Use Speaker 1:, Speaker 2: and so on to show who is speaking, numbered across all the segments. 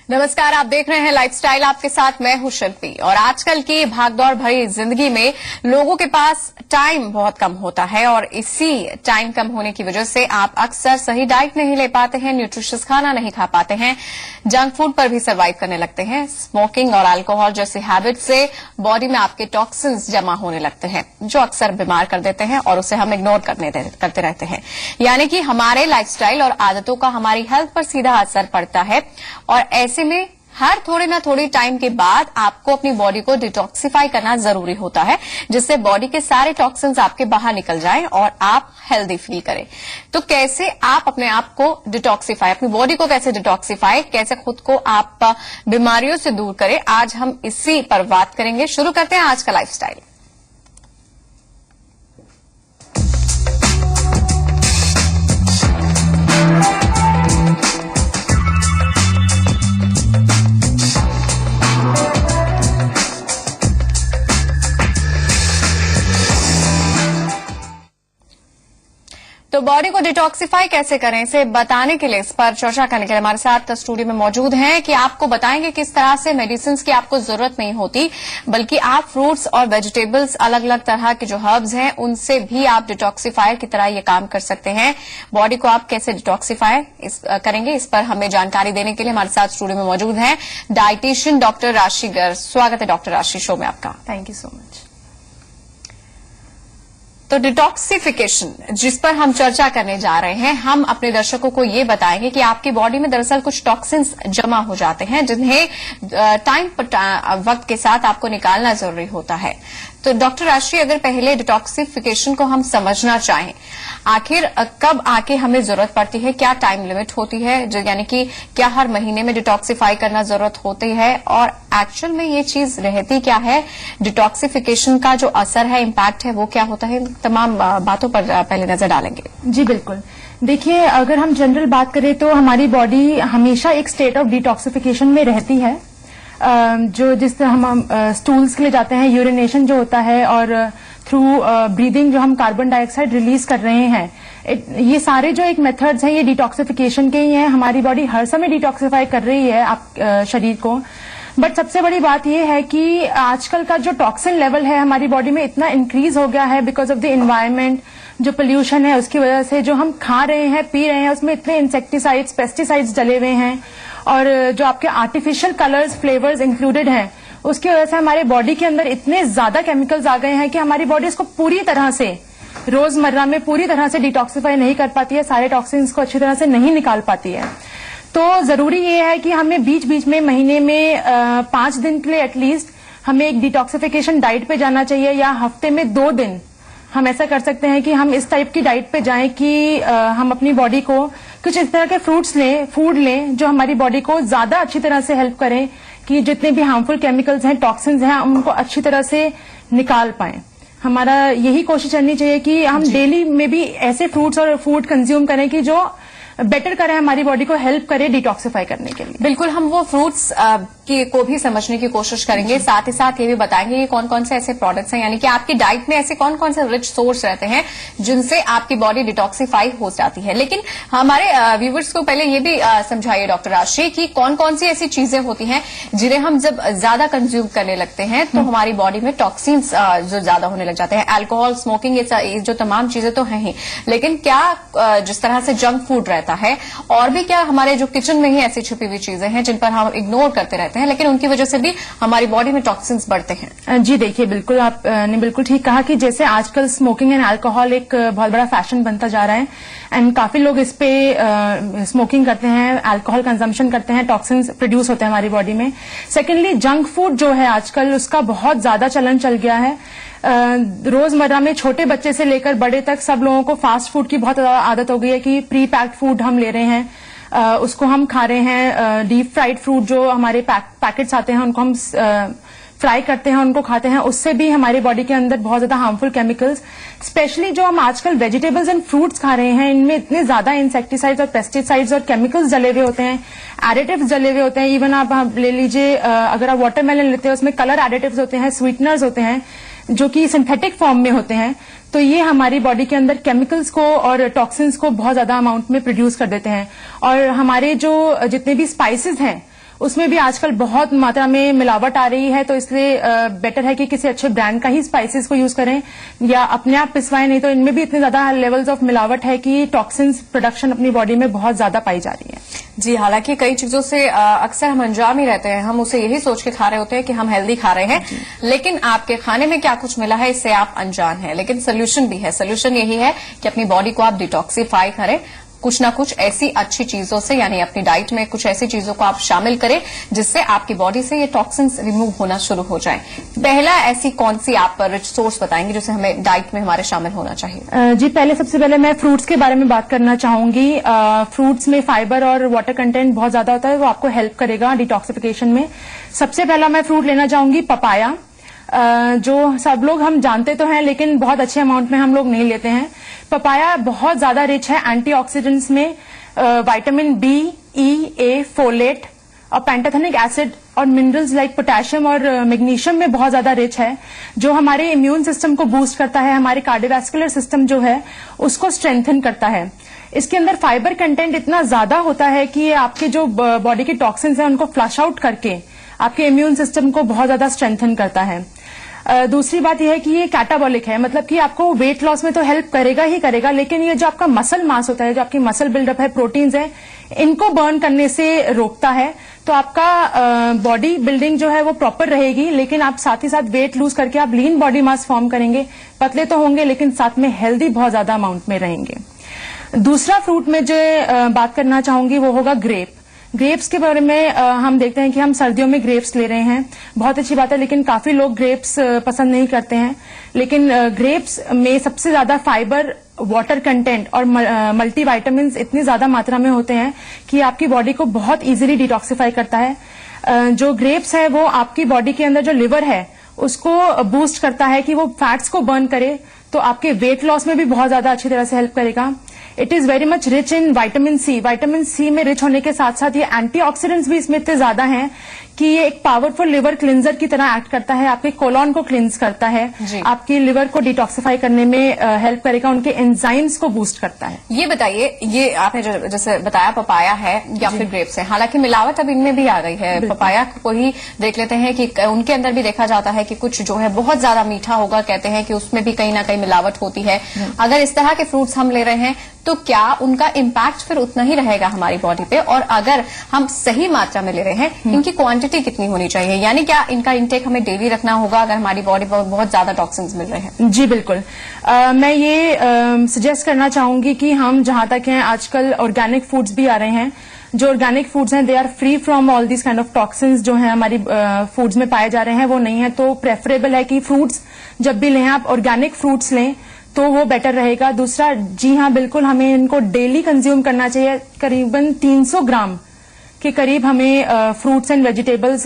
Speaker 1: नमस्कार, आप देख रहे हैं लाइफस्टाइल। आपके साथ मैं हूं शिल्पी। और आजकल की भागदौड़ भरी जिंदगी में लोगों के पास टाइम बहुत कम होता है और इसी टाइम कम होने की वजह से आप अक्सर सही डाइट नहीं ले पाते हैं, न्यूट्रिशियस खाना नहीं खा पाते हैं, जंक फूड पर भी सर्वाइव करने लगते हैं। स्मोकिंग और अल्कोहल जैसी हैबिट से बॉडी में आपके टॉक्सिन्स जमा होने लगते हैं जो अक्सर बीमार कर देते हैं और उसे हम इग्नोर करते रहते हैं। यानी कि हमारे लाइफस्टाइल और आदतों का हमारी हेल्थ पर सीधा असर पड़ता है और ऐसे में हर थोड़े ना थोड़ी टाइम के बाद आपको अपनी बॉडी को डिटॉक्सिफाई करना जरूरी होता है, जिससे बॉडी के सारे टॉक्सिन्स आपके बाहर निकल जाएं और आप हेल्दी फील करें। तो कैसे आप अपने आप को डिटॉक्सिफाई, अपनी बॉडी को कैसे डिटॉक्सिफाई, कैसे खुद को आप बीमारियों से दूर करें, आज हम इसी पर बात करेंगे। शुरू करते हैं आज का लाइफस्टाइल। तो बॉडी को डिटॉक्सिफाई कैसे करें, इसे बताने के लिए, इस पर चर्चा करने के लिए हमारे साथ स्टूडियो में मौजूद हैं कि आपको बताएंगे किस तरह से मेडिसिन की आपको जरूरत नहीं होती, बल्कि आप फ्रूट्स और वेजिटेबल्स, अलग अलग तरह के जो हर्ब्स हैं, उनसे भी आप डिटॉक्सिफायर की तरह ये काम कर सकते हैं। बॉडी को आप कैसे डिटॉक्सिफाई करेंगे, इस पर हमें जानकारी देने के लिए हमारे साथ स्टूडियो में मौजूद हैं डाइटिशियन डॉक्टर राशि गर्ग। स्वागत है डॉक्टर राशि शो में आपका।
Speaker 2: Thank you so much.
Speaker 1: तो डिटॉक्सिफिकेशन जिस पर हम चर्चा करने जा रहे हैं, हम अपने दर्शकों को ये बताएंगे कि आपकी बॉडी में दरअसल कुछ टॉक्सिन्स जमा हो जाते हैं जिन्हें वक्त के साथ आपको निकालना जरूरी होता है। तो डॉक्टर राशि, अगर पहले डिटॉक्सिफिकेशन को हम समझना चाहें, आखिर कब आके हमें जरूरत पड़ती है, क्या टाइम लिमिट होती है, यानी कि क्या हर महीने में डिटॉक्सिफाई करना जरूरत होती है, और एक्चुअल में ये चीज रहती क्या है, डिटॉक्सिफिकेशन का जो असर है, इम्पैक्ट है, वो क्या होता है, तमाम बातों पर पहले नजर डालेंगे।
Speaker 2: जी बिल्कुल। देखिए, अगर हम जनरल बात करें तो हमारी बॉडी हमेशा एक स्टेट ऑफ डिटॉक्सिफिकेशन में रहती है। जो जिस तरह हम स्टूल्स के लिए जाते हैं, यूरिनेशन जो होता है, और थ्रू ब्रीदिंग जो हम कार्बन डाइऑक्साइड रिलीज कर रहे हैं, ये सारे जो एक मेथड्स हैं, ये डिटॉक्सिफिकेशन के ही हैं। हमारी बॉडी हर समय डिटॉक्सिफाई कर रही है शरीर को। बट सबसे बड़ी बात यह है कि आजकल का जो टॉक्सिन लेवल है हमारी बॉडी में इतना इंक्रीज हो गया है बिकॉज ऑफ द एनवायरमेंट, जो पोल्यूशन है उसकी वजह से, जो हम खा रहे हैं, पी रहे हैं, उसमें इतने इंसेक्टिसाइड्स, पेस्टिसाइड्स डले हुए हैं, और जो आपके आर्टिफिशियल कलर्स, फ्लेवर्स इंक्लूडेड हैं, उसकी वजह से हमारे बॉडी के अंदर इतने ज्यादा केमिकल्स आ गए हैं कि हमारी बॉडी इसको पूरी तरह से रोजमर्रा में पूरी तरह से डिटॉक्सिफाई नहीं कर पाती है, सारे टॉक्सिन्स को अच्छी तरह से नहीं निकाल पाती है। तो जरूरी ये है कि हमें बीच बीच में, महीने में 5 दिन के लिए एटलीस्ट हमें एक डिटॉक्सिफिकेशन डाइट पे जाना चाहिए, या हफ्ते में 2 दिन हम ऐसा कर सकते हैं कि हम इस टाइप की डाइट पे जाएं कि हम अपनी बॉडी को कुछ इस तरह के फ्रूट्स लें, फूड लें, जो हमारी बॉडी को ज्यादा अच्छी तरह से हेल्प करें कि जितने भी हार्मफुल केमिकल्स हैं, टॉक्सिन्स हैं, हम उनको अच्छी तरह से निकाल पाएं। हमारा यही कोशिश करनी चाहिए कि हम डेली में भी ऐसे फ्रूट्स और फूड कंज्यूम करें कि जो बेटर करें, हमारी बॉडी को हेल्प करे डिटॉक्सिफाई करने के लिए।
Speaker 1: बिल्कुल, हम वो फ्रूट्स को भी समझने की कोशिश करेंगे, साथ ही साथ ये भी बताएंगे कि कौन कौन से ऐसे प्रोडक्ट्स हैं, यानी कि आपकी डाइट में ऐसे कौन कौन से रिच सोर्स रहते हैं जिनसे आपकी बॉडी डिटॉक्सिफाई हो जाती है। लेकिन हमारे व्यूवर्स को पहले ये भी समझाइए डॉक्टर राशि कि कौन कौन सी ऐसी चीजें होती हैं जिन्हें हम जब ज्यादा कंज्यूम करने लगते हैं तो हमारी बॉडी में टॉक्सिन्स जो ज्यादा होने लग जाते हैं। अल्कोहल, स्मोकिंग, ये जो तमाम चीजें तो हैं ही, लेकिन क्या जिस तरह से जंक फूड रहता है, और भी क्या हमारे जो किचन में ही ऐसी छुपी हुई चीजें हैं जिन पर हम इग्नोर करते रहते हैं, लेकिन उनकी वजह से भी हमारी बॉडी में टॉक्सिन्स बढ़ते हैं।
Speaker 2: जी देखिए, बिल्कुल आपने बिल्कुल ठीक कहा कि जैसे आजकल स्मोकिंग एंड अल्कोहल एक बहुत बड़ा फैशन बनता जा रहा है, एंड काफी लोग इस पे स्मोकिंग करते हैं, अल्कोहल कंजम्पशन करते हैं, टॉक्सिन्स प्रोड्यूस होते हैं हमारी बॉडी में। सेकेंडली, जंक फूड जो है आजकल, उसका बहुत ज्यादा चलन चल गया है। रोजमर्रा में छोटे बच्चे से लेकर बड़े तक सब लोगों को फास्ट फूड की बहुत आदत हो गई है कि प्री पैक्ड फूड हम ले रहे हैं, उसको हम खा रहे हैं। डीप फ्राइड फ्रूट जो हमारे पैकेट्स आते हैं, उनको हम फ्राई करते हैं, उनको खाते हैं, उससे भी हमारी बॉडी के अंदर बहुत ज्यादा हार्मफुल केमिकल्स, स्पेशली जो हम आजकल वेजिटेबल्स एंड फ्रूट्स खा रहे हैं, इनमें इतने ज्यादा इंसेक्टिसाइड्स और पेस्टिसाइड्स और केमिकल्स डले हुए होते हैं, एडिटिव्स डले हुए होते हैं। इवन आप ले लीजिए, अगर आप वाटरमेलन लेते हैं, उसमें कलर एडिटिव्स होते हैं, स्वीटनर्स होते हैं, जो कि सिंथेटिक फॉर्म में होते हैं। तो ये हमारी बॉडी के अंदर केमिकल्स को और टॉक्सिन्स को बहुत ज्यादा अमाउंट में प्रोड्यूस कर देते हैं। और हमारे जो जितने भी स्पाइसेस हैं उसमें भी आजकल बहुत मात्रा में मिलावट आ रही है, तो इसलिए बेटर है कि किसी अच्छे ब्रांड का ही स्पाइसेस को यूज करें या अपने आप पिसवाएं, नहीं तो इनमें भी इतने ज्यादा लेवल्स ऑफ मिलावट है कि टॉक्सिन्स प्रोडक्शन अपनी बॉडी में बहुत ज्यादा पाई जा रही है।
Speaker 1: जी, हालांकि कई चीजों से अक्सर हम अनजान ही रहते हैं, हम उसे यही सोच के खा रहे होते हैं कि हम हेल्दी खा रहे हैं, लेकिन आपके खाने में क्या कुछ मिला है इससे आप अनजान हैं। लेकिन सोल्यूशन भी है, सोल्यूशन यही है कि अपनी बॉडी को आप डिटॉक्सिफाई करें कुछ ना कुछ ऐसी अच्छी चीजों से, यानी अपनी डाइट में कुछ ऐसी चीजों को आप शामिल करें जिससे आपकी बॉडी से ये टॉक्सिन्स रिमूव होना शुरू हो जाए। पहला ऐसी कौन सी आप रिच सोर्स बताएंगे जिसे हमें डाइट में हमारे शामिल होना चाहिए?
Speaker 2: जी, सबसे पहले मैं फ्रूट्स के बारे में बात करना चाहूंगी। फ्रूट्स में फाइबर और वाटर कंटेंट बहुत ज्यादा होता है, वो आपको हेल्प करेगा डिटॉक्सिफिकेशन में। सबसे पहला मैं फ्रूट लेना चाहूंगी पपाया, जो सब लोग हम जानते तो हैं लेकिन बहुत अच्छे अमाउंट में हम लोग नहीं लेते हैं। पपाया बहुत ज्यादा रिच है एंटीऑक्सीडेंट्स में, विटामिन बी, ई, ए, फोलेट और पेंटाथेनिक एसिड और मिनरल्स लाइक पोटेशियम और मैग्नीशियम में बहुत ज्यादा रिच है, जो हमारे इम्यून सिस्टम को बूस्ट करता है, हमारे कार्डियोवैस्कुलर सिस्टम जो है उसको स्ट्रेंथन करता है। इसके अंदर फाइबर कंटेंट इतना ज्यादा होता है कि आपके जो बॉडी के टॉक्सिन्स हैं उनको फ्लश आउट करके आपके इम्यून सिस्टम को बहुत ज्यादा स्ट्रेंथन करता है। दूसरी बात यह है कि ये कैटाबॉलिक है, मतलब कि आपको वेट लॉस में तो हेल्प करेगा ही करेगा, लेकिन ये जो आपका मसल मास होता है, जो आपकी मसल बिल्डअप है, प्रोटीन्स है, इनको बर्न करने से रोकता है। तो आपका बॉडी बिल्डिंग जो है वो प्रॉपर रहेगी, लेकिन आप साथ ही साथ वेट लूज करके आप लीन बॉडी मास फॉर्म करेंगे, पतले तो होंगे लेकिन साथ में हेल्दी बहुत ज्यादा अमाउंट में रहेंगे। दूसरा फ्रूट में जो बात करना चाहूंगी वो होगा ग्रेप। ग्रेप्स के बारे में हम देखते हैं कि हम सर्दियों में ग्रेप्स ले रहे हैं, बहुत अच्छी बात है, लेकिन काफी लोग ग्रेप्स पसंद नहीं करते हैं। लेकिन ग्रेप्स में सबसे ज्यादा फाइबर, वाटर कंटेंट और मल्टीविटामिन्स इतनी ज्यादा मात्रा में होते हैं कि आपकी बॉडी को बहुत इजीली डिटॉक्सिफाई करता है। जो ग्रेप्स है वो आपकी बॉडी के अंदर जो लिवर है उसको बूस्ट करता है कि वो फैट्स को बर्न करे, तो आपके वेट लॉस में भी बहुत ज्यादा अच्छी तरह से हेल्प करेगा। It is very much rich in vitamin C. Vitamin C में रिच होने के साथ साथ ये एंटीऑक्सीडेंट्स भी इसमें इतने ज्यादा हैं कि ये एक पावरफुल लिवर क्लिंजर की तरह एक्ट करता है, आपके कोलॉन को क्लिंज करता है, आपकी लिवर को डिटॉक्सिफाई करने में हेल्प करेगा, उनके एंजाइम्स को बूस्ट करता है।
Speaker 1: ये बताइए, ये आपने जैसे बताया पपाया है या फिर ग्रेप्स है, हालांकि मिलावट अब इनमें भी आ गई है। पपाया को ही देख लेते हैं कि उनके अंदर भी देखा जाता है कि कुछ जो है बहुत ज्यादा मीठा होगा, कहते हैं कि उसमें भी कहीं ना कहीं मिलावट होती है। अगर इस तरह के फ्रूट्स हम ले रहे हैं तो क्या उनका इम्पैक्ट फिर उतना ही रहेगा हमारी बॉडी पे? और अगर हम सही मात्रा में ले रहे हैं, इनकी क्वांटिटी कितनी होनी चाहिए, यानी क्या इनका इंटेक हमें डेली रखना होगा अगर हमारी बॉडी पर बहुत ज्यादा टॉक्सिन्स मिल रहे हैं?
Speaker 2: जी बिल्कुल। मैं ये सजेस्ट करना चाहूंगी कि हम जहां तक हैं, आजकल ऑर्गेनिक फूड्स भी आ रहे हैं। जो ऑर्गेनिक फूड्स हैं they are free from all this kind of toxins जो हैं हमारी फूड्स में पाए जा रहे हैं, वो नहीं है। तो प्रेफरेबल है कि फ्रूट्स जब भी लें आप ऑर्गेनिक फ्रूट्स लें तो वो बेटर रहेगा। दूसरा, जी हाँ बिल्कुल, हमें इनको डेली कंज्यूम करना चाहिए। करीबन 300 ग्राम के करीब हमें फ्रूट्स एंड वेजिटेबल्स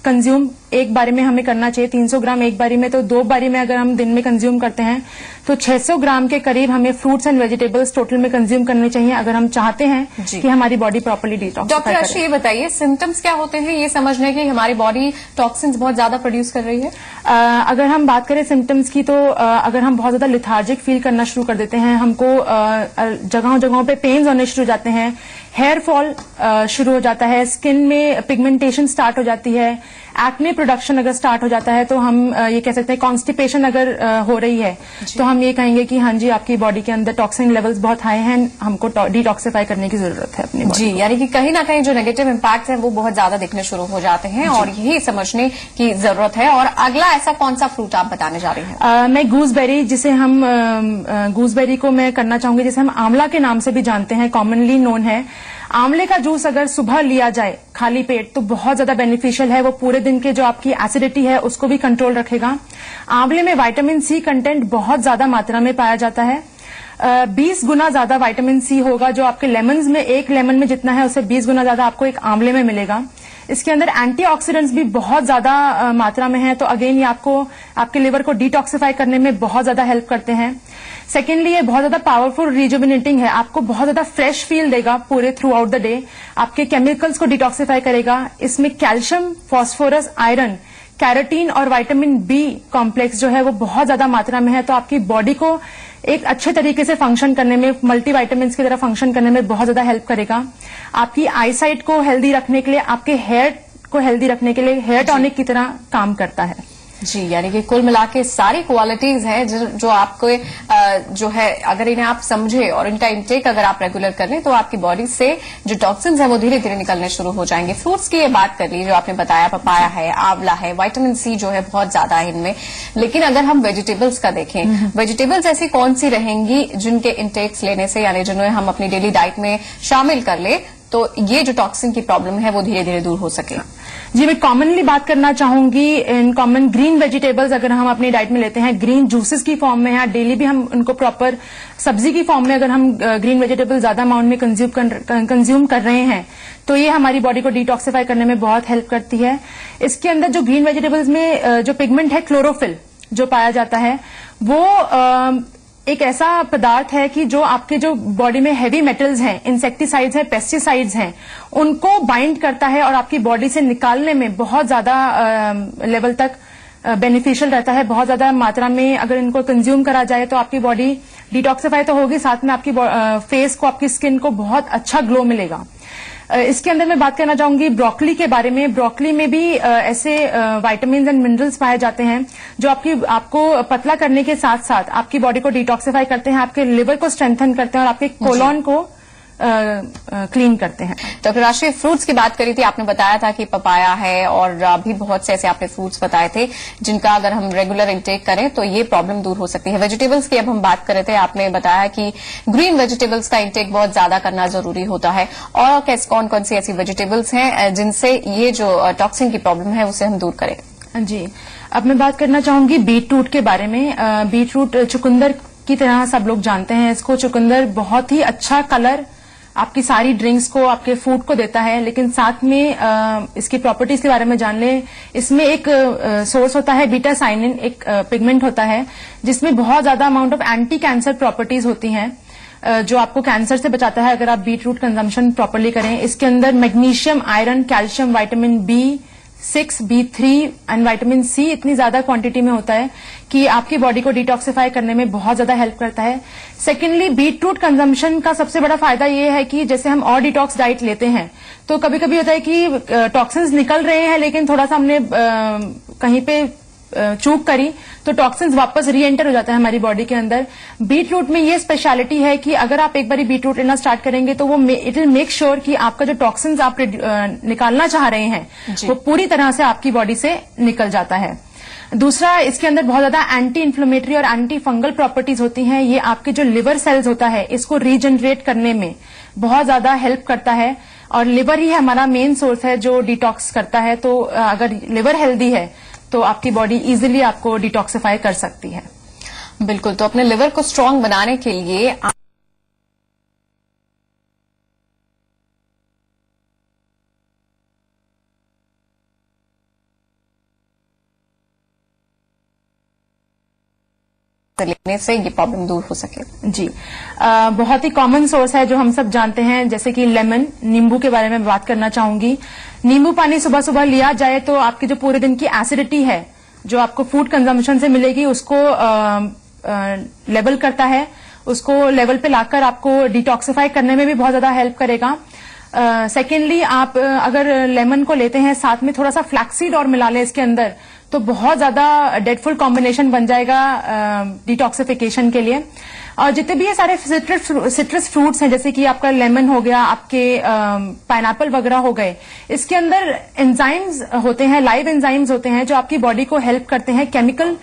Speaker 2: कंज्यूम एक बारी में हमें करना चाहिए। 300 ग्राम एक बारी में, तो 2 बारी में अगर हम दिन में कंज्यूम करते हैं तो 600 ग्राम के करीब हमें फ्रूट्स एंड वेजिटेबल्स टोटल में कंज्यूम करने चाहिए, अगर हम चाहते हैं कि हमारी बॉडी प्रॉपर्ली डिटॉक्सिफाई करे।
Speaker 1: डॉक्टर अर्शी, ये बताइए सिम्टम्स क्या होते हैं ये समझने की हमारी बॉडी टॉक्सिन्स बहुत ज्यादा प्रोड्यूस कर रही है?
Speaker 2: अगर हम बात करें सिम्टम्स की, तो अगर हम बहुत ज्यादा लिथार्जिक फील करना शुरू कर देते हैं, हमको जगहों जगहों पे पेन्स होने शुरू हो जाते हैं, हेयर फॉल शुरू हो जाता है, स्किन में पिगमेंटेशन स्टार्ट हो जाती है, एक्ने प्रोडक्शन अगर स्टार्ट हो जाता है, तो हम ये कह सकते हैं कॉन्स्टिपेशन अगर हो रही है तो हम ये कहेंगे कि हाँ जी आपकी बॉडी के अंदर टॉक्सिन लेवल्स बहुत हाई हैं, हमको डिटॉक्सिफाई करने की जरूरत है अपनी
Speaker 1: जी। यानी कि कहीं ना कहीं जो नेगेटिव इम्पैक्ट है वो बहुत ज्यादा दिखने शुरू हो जाते हैं और यही समझने की जरूरत है। और अगला ऐसा कौन सा फ्रूट आप बताने जा रही हैं?
Speaker 2: मैं गूसबेरी, जिसे हम गूसबेरी को मैं करना चाहूंगी, जिसे हम आंवला के नाम से भी जानते हैं, कॉमनली नोन है। आंवले का जूस अगर सुबह लिया जाए खाली पेट तो बहुत ज्यादा बेनिफिशियल है, वो पूरे दिन के जो आपकी एसिडिटी है उसको भी कंट्रोल रखेगा। आंवले में विटामिन सी कंटेंट बहुत ज्यादा मात्रा में पाया जाता है, 20 गुना ज्यादा विटामिन सी होगा जो आपके लेमन्स में, एक लेमन में जितना है उससे 20 गुना ज्यादा आपको एक आंवले में मिलेगा। इसके अंदर एंटीऑक्सीडेंट्स भी बहुत ज्यादा मात्रा में है, तो अगेन ये आपको आपके लिवर को डिटॉक्सिफाई करने में बहुत ज्यादा हेल्प करते हैं। सेकेंडली, ये बहुत ज्यादा पावरफुल रिजुविनेटिंग है, आपको बहुत ज्यादा फ्रेश फील देगा पूरे थ्रू आउट द डे, आपके केमिकल्स को डिटॉक्सिफाई करेगा। इसमें कैल्शियम, फास्फोरस, आयरन, कैरोटीन और विटामिन बी कॉम्प्लेक्स जो है वो बहुत ज्यादा मात्रा में है, तो आपकी बॉडी को एक अच्छे तरीके से फंक्शन करने में, मल्टीविटामिन की तरह फंक्शन करने में बहुत ज्यादा हेल्प करेगा। आपकी आईसाइट को हेल्दी रखने के लिए, आपके हेयर को हेल्दी रखने के लिए हेयर टॉनिक की तरह काम करता है।
Speaker 1: जी, यानी कि कुल मिला के सारी क्वालिटीज हैं जो आपको जो है, अगर इन्हें आप समझे और इनका इंटेक अगर आप रेगुलर कर लें तो आपकी बॉडी से जो टॉक्सिन्स हैं वो धीरे धीरे निकलने शुरू हो जाएंगे। फ्रूट्स की ये बात कर ली जो आपने बताया, पपाया है, आंवला है, विटामिन सी जो है बहुत ज्यादा है इनमें। लेकिन अगर हम वेजिटेबल्स का देखें, वेजिटेबल्स ऐसी कौन सी रहेंगी जिनके इंटेक्स लेने से, यानी जिन्हें हम अपनी डेली डाइट में शामिल कर ले तो ये जो टॉक्सिन की प्रॉब्लम है वो धीरे धीरे दूर हो सके?
Speaker 2: जी, मैं कॉमनली बात करना चाहूंगी इन कॉमन ग्रीन वेजिटेबल्स अगर हम अपनी डाइट में लेते हैं, ग्रीन जूसेस की फॉर्म में, या डेली भी हम उनको प्रॉपर सब्जी की फॉर्म में अगर हम ग्रीन वेजिटेबल ज्यादा अमाउंट में कंज्यूम कर रहे हैं तो ये हमारी बॉडी को डिटॉक्सिफाई करने में बहुत हेल्प करती है। इसके अंदर जो ग्रीन वेजिटेबल्स में जो पिगमेंट है, क्लोरोफिल जो पाया जाता है, वो एक ऐसा पदार्थ है कि जो आपके जो बॉडी में हैवी मेटल्स हैं, इंसेक्टिसाइड्स हैं, पेस्टिसाइड्स हैं, उनको बाइंड करता है और आपकी बॉडी से निकालने में बहुत ज्यादा लेवल तक बेनिफिशियल रहता है। बहुत ज्यादा मात्रा में अगर इनको कंज्यूम करा जाए तो आपकी बॉडी डिटॉक्सिफाई तो होगी, साथ में आपकी फेस को, आपकी स्किन को बहुत अच्छा ग्लो मिलेगा। इसके अंदर मैं बात करना चाहूंगी ब्रोकली के बारे में। ब्रोकली में भी ऐसे विटामिन एंड मिनरल्स पाए जाते हैं जो आपको पतला करने के साथ साथ आपकी बॉडी को डिटॉक्सिफाई करते हैं, आपके लिवर को स्ट्रेंथन करते हैं और आपके कोलोन को क्लीन करते हैं।
Speaker 1: डॉक्टर राशि, फ्रूट्स की बात करी थी, आपने बताया था कि पपाया है और भी बहुत से ऐसे आपने फ्रूट्स बताए थे जिनका अगर हम रेगुलर इंटेक करें तो ये प्रॉब्लम दूर हो सकती है। वेजिटेबल्स की अब हम बात कर रहे थे, आपने बताया कि ग्रीन वेजिटेबल्स का इंटेक बहुत ज्यादा करना जरूरी होता है, और कौन कौन सी ऐसी वेजिटेबल्स हैं जिनसे ये जो टॉक्सिन की प्रॉब्लम है उसे हम दूर करें?
Speaker 2: जी, अब मैं बात करना चाहूंगी बीट रूट के बारे में। बीट रूट चुकंदर की तरह सब लोग जानते हैं इसको। चुकंदर बहुत ही अच्छा कलर आपकी सारी ड्रिंक्स को, आपके फूड को देता है, लेकिन साथ में इसकी प्रॉपर्टीज के बारे में जान ले। इसमें एक सोर्स होता है बीटा साइनिन, एक पिगमेंट होता है जिसमें बहुत ज्यादा amount of anti cancer properties होती हैं जो आपको कैंसर से बचाता है अगर आप बीट रूट कंजम्पशन प्रॉपरली करें। इसके अंदर magnesium, iron, calcium, vitamin B6, B3 and vitamin C इतनी ज्यादा क्वांटिटी में होता है कि आपकी बॉडी को डिटॉक्सिफाई करने में बहुत ज्यादा हेल्प करता है। सेकेंडली, बीट रूट कंजम्पशन का सबसे बड़ा फायदा ये है कि जैसे हम और डिटॉक्स डाइट लेते हैं तो कभी कभी होता है कि टॉक्सिन्स निकल रहे हैं लेकिन थोड़ा सा हमने कहीं पे चूक करी तो टॉक्सिन्स वापस री एंटर हो जाता है हमारी बॉडी के अंदर। बीट रूट में ये स्पेशलिटी है कि अगर आप एक बार बीट रूट लेना स्टार्ट करेंगे तो वो इट विल मेक श्योर कि आपका जो टॉक्सिन्स आप निकालना चाह रहे हैं वो पूरी तरह से आपकी बॉडी से निकल जाता है। दूसरा, इसके अंदर बहुत ज्यादा एंटी इन्फ्लेमेटरी और एंटी फंगल प्रॉपर्टीज होती हैं। ये आपके जो लिवर सेल्स होता है इसको रीजनरेट करने में बहुत ज्यादा हेल्प करता है, और लिवर ही हमारा मेन सोर्स है जो डिटॉक्स करता है। तो अगर लिवर हेल्दी है तो आपकी बॉडी इजीली आपको डिटॉक्सिफाई कर सकती है।
Speaker 1: बिल्कुल, तो अपने लिवर को स्ट्रांग बनाने के लिए लेने से ये प्रॉब्लम दूर हो सके।
Speaker 2: जी, बहुत ही कॉमन सोर्स है जो हम सब जानते हैं, जैसे कि लेमन, नींबू के बारे में बात करना चाहूंगी। नींबू पानी सुबह सुबह लिया जाए तो आपकी जो पूरे दिन की एसिडिटी है जो आपको फूड कंजम्पशन से मिलेगी उसको लेवल करता है, उसको लेवल पे लाकर आपको डिटॉक्सिफाई करने में भी बहुत ज्यादा हेल्प करेगा। सेकेंडली, आप अगर लेमन को लेते हैं साथ में थोड़ा सा फ्लैक्सीड और मिला लें इसके अंदर तो बहुत ज्यादा डेडफुल कॉम्बिनेशन बन जाएगा डिटॉक्सिफिकेशन के लिए। और जितने भी ये सारे सिट्रस फ्रूट्स हैं जैसे कि आपका लेमन हो गया, आपके पाइनएप्पल वगैरह हो गए, इसके अंदर एंजाइम्स होते हैं, लाइव एंजाइम्स होते हैं जो आपकी बॉडी को हेल्प करते हैं केमिकल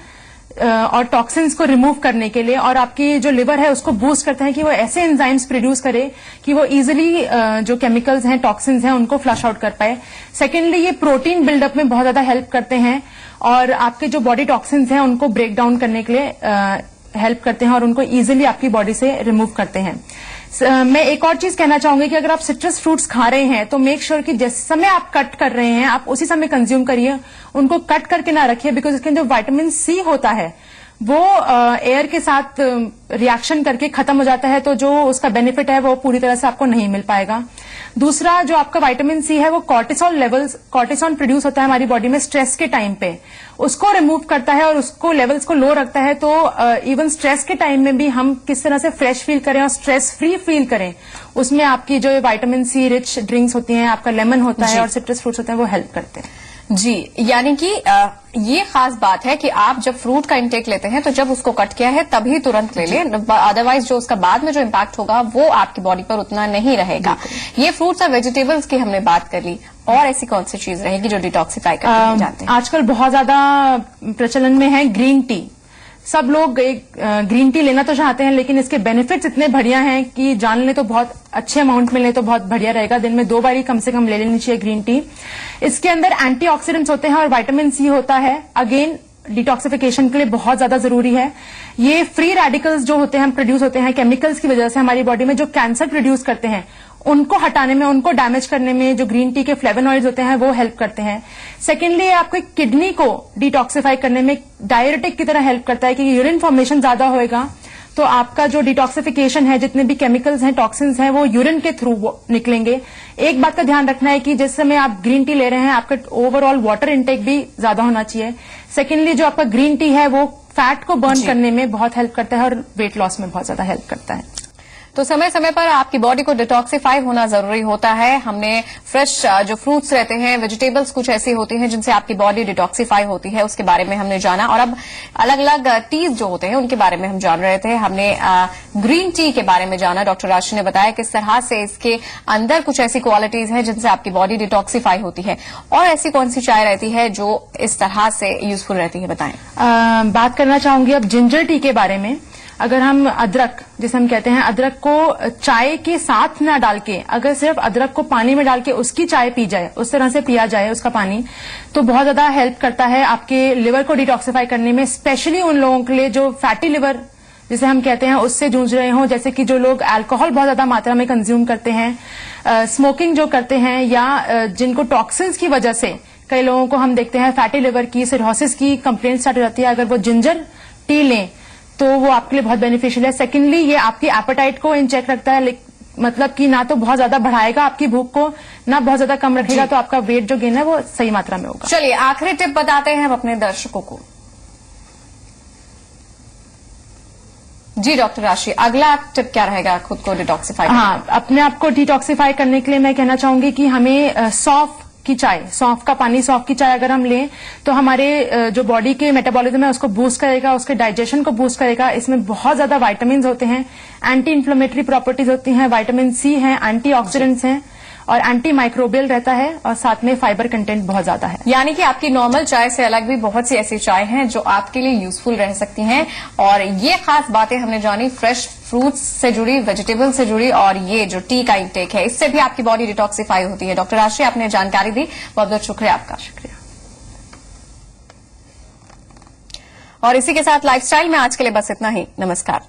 Speaker 2: और टॉक्सिन्स को रिमूव करने के लिए, और आपकी जो लिवर है उसको बूस्ट करते हैं कि वो ऐसे एंजाइम्स प्रोड्यूस करे कि वो इजीली जो केमिकल्स हैं, टॉक्सिन्स हैं, उनको फ्लश आउट कर पाए। सेकेंडली, ये प्रोटीन बिल्डअप में बहुत ज्यादा हेल्प करते हैं और आपके जो बॉडी टॉक्सिन्स हैं उनको ब्रेक डाउन करने के लिए हेल्प करते हैं और उनको इजीली आपकी बॉडी से रिमूव करते हैं। मैं एक और चीज कहना चाहूंगी कि अगर आप सिट्रस फ्रूट्स खा रहे हैं तो मेक श्योर कि जिस समय आप कट कर रहे हैं आप उसी समय कंज्यूम करिए, उनको कट करके ना रखिए, बिकॉज इसके जो विटामिन सी होता है वो एयर के साथ रिएक्शन करके खत्म हो जाता है, तो जो उसका बेनिफिट है वो पूरी तरह से आपको नहीं मिल पाएगा। दूसरा जो आपका विटामिन सी है वो कॉर्टिसोल प्रोड्यूस होता है हमारी बॉडी में स्ट्रेस के टाइम पे, उसको रिमूव करता है और उसको लेवल्स को लो रखता है। तो इवन स्ट्रेस के टाइम में भी हम किस तरह से फ्रेश फील करें और स्ट्रेस फ्री फील करें, उसमें आपकी जो विटामिन सी रिच ड्रिंक्स होती हैं, आपका लेमन होता है और सिट्रस फ्रूट्स होते हैं, वो हेल्प करते हैं।
Speaker 1: जी, यानी कि ये खास बात है कि आप जब फ्रूट का इंटेक लेते हैं तो जब उसको कट किया है तभी तुरंत ले लें, अदरवाइज जो उसका बाद में जो इम्पैक्ट होगा वो आपकी बॉडी पर उतना नहीं रहेगा। ये फ्रूट्स और वेजिटेबल्स की हमने बात कर ली, और ऐसी कौन सी चीज रहेगी जो डिटॉक्सिफाई करके जाते हैं?
Speaker 2: आजकल बहुत ज्यादा प्रचलन में है ग्रीन टी। सब लोग एक ग्रीन टी लेना तो चाहते हैं, लेकिन इसके बेनिफिट्स इतने बढ़िया हैं कि जान ले तो बहुत अच्छे अमाउंट में ले तो बहुत बढ़िया रहेगा। दिन में 2 बार ही कम से कम ले लेनी चाहिए ग्रीन टी। इसके अंदर एंटीऑक्सीडेंट्स होते हैं और विटामिन सी होता है, अगेन डिटॉक्सिफिकेशन के लिए बहुत ज्यादा जरूरी है। ये फ्री रेडिकल्स जो होते हैं प्रोड्यूस होते हैं केमिकल्स की वजह से हमारी बॉडी में, जो कैंसर प्रोड्यूस करते हैं उनको हटाने में, उनको डैमेज करने में जो ग्रीन टी के फ्लेवोनॉइड्स होते हैं वो हेल्प करते हैं। सेकेंडली आपको किडनी को डिटॉक्सिफाई करने में डायरेटिक की तरह हेल्प करता है कि यूरिन फॉर्मेशन ज्यादा होएगा तो आपका जो डिटॉक्सिफिकेशन है, जितने भी केमिकल्स हैं, टॉक्सिन्स हैं, वो यूरिन के थ्रू निकलेंगे। एक बात का ध्यान रखना है कि जिस समय आप ग्रीन टी ले रहे हैं आपका ओवरऑल वाटर इंटेक भी ज्यादा होना चाहिए। सेकेंडली जो आपका ग्रीन टी है वो फैट को बर्न करने में बहुत हेल्प करता है और वेट लॉस में बहुत ज्यादा हेल्प करता है।
Speaker 1: तो समय समय पर आपकी बॉडी को डिटॉक्सिफाई होना जरूरी होता है। हमने फ्रेश जो फ्रूट्स रहते हैं, वेजिटेबल्स कुछ ऐसी होती हैं जिनसे आपकी बॉडी डिटॉक्सिफाई होती है, उसके बारे में हमने जाना। और अब अलग अलग टीज जो होते हैं उनके बारे में हम जान रहे थे। हमने ग्रीन टी के बारे में जाना। डॉक्टर राशि ने बताया किस तरह से इसके अंदर कुछ ऐसी क्वालिटीज हैं जिनसे आपकी बॉडी डिटॉक्सिफाई होती है। और ऐसी कौन सी चाय रहती है जो इस तरह से यूजफुल रहती है, बताएं।
Speaker 2: बात करना चाहूंगी अब जिंजर टी के बारे में। अगर हम अदरक, जिसे हम कहते हैं, अदरक को चाय के साथ ना डाल के अगर सिर्फ अदरक को पानी में डाल के उसकी चाय पी जाए, उस तरह से पिया जाए उसका पानी, तो बहुत ज्यादा हेल्प करता है आपके लिवर को डिटॉक्सिफाई करने में। स्पेशली उन लोगों के लिए जो फैटी लिवर जिसे हम कहते हैं उससे जूझ रहे हों, जैसे कि जो लोग अल्कोहल बहुत ज्यादा मात्रा में कंज्यूम करते हैं, स्मोकिंग जो करते हैं, या जिनको टॉक्सिन्स की वजह से कई लोगों को हम देखते हैं फैटी लिवर की, सिरोसिस की कंप्लेंट स्टार्ट हो जाती है। अगर वो जिंजर टी लें तो वो आपके लिए बहुत बेनिफिशियल है। सेकेंडली ये आपकी एपेटाइट को इन चेक रखता है, मतलब कि ना तो बहुत ज्यादा बढ़ाएगा आपकी भूख को, ना बहुत ज्यादा कम रखेगा, तो आपका वेट जो गेन है वो सही मात्रा में होगा।
Speaker 1: चलिए आखिरी टिप बताते हैं हम अपने दर्शकों को। जी डॉक्टर राशि, अगला टिप क्या रहेगा खुद को डिटॉक्सिफाई?
Speaker 2: हाँ, अपने आप को डिटॉक्सिफाई करने के लिए मैं कहना चाहूंगी कि हमें सौंफ की चाय, सौंफ का पानी, सौंफ की चाय अगर हम लें तो हमारे जो बॉडी के मेटाबॉलिज्म है उसको बूस्ट करेगा, उसके डाइजेशन को बूस्ट करेगा। इसमें बहुत ज्यादा विटामिन होते हैं, एंटी इन्फ्लेमेटरी प्रॉपर्टीज होती हैं, विटामिन सी है, एंटीऑक्सीडेंट्स हैं और एंटी माइक्रोबियल रहता है, और साथ में फाइबर कंटेंट बहुत ज्यादा है।
Speaker 1: यानी कि आपकी नॉर्मल चाय से अलग भी बहुत सी ऐसी चाय हैं जो आपके लिए यूजफुल रह सकती हैं। और ये खास बातें हमने जानी फ्रेश फ्रूट्स से जुड़ी, वेजिटेबल से जुड़ी, और ये जो टी का इंटेक है इससे भी आपकी बॉडी डिटॉक्सिफाई होती है। डॉक्टर राशि, आपने जानकारी दी, बहुत बहुत शुक्रिया आपका। शुक्रिया। और इसी के साथ लाइफस्टाइल में आज के लिए बस इतना ही। नमस्कार।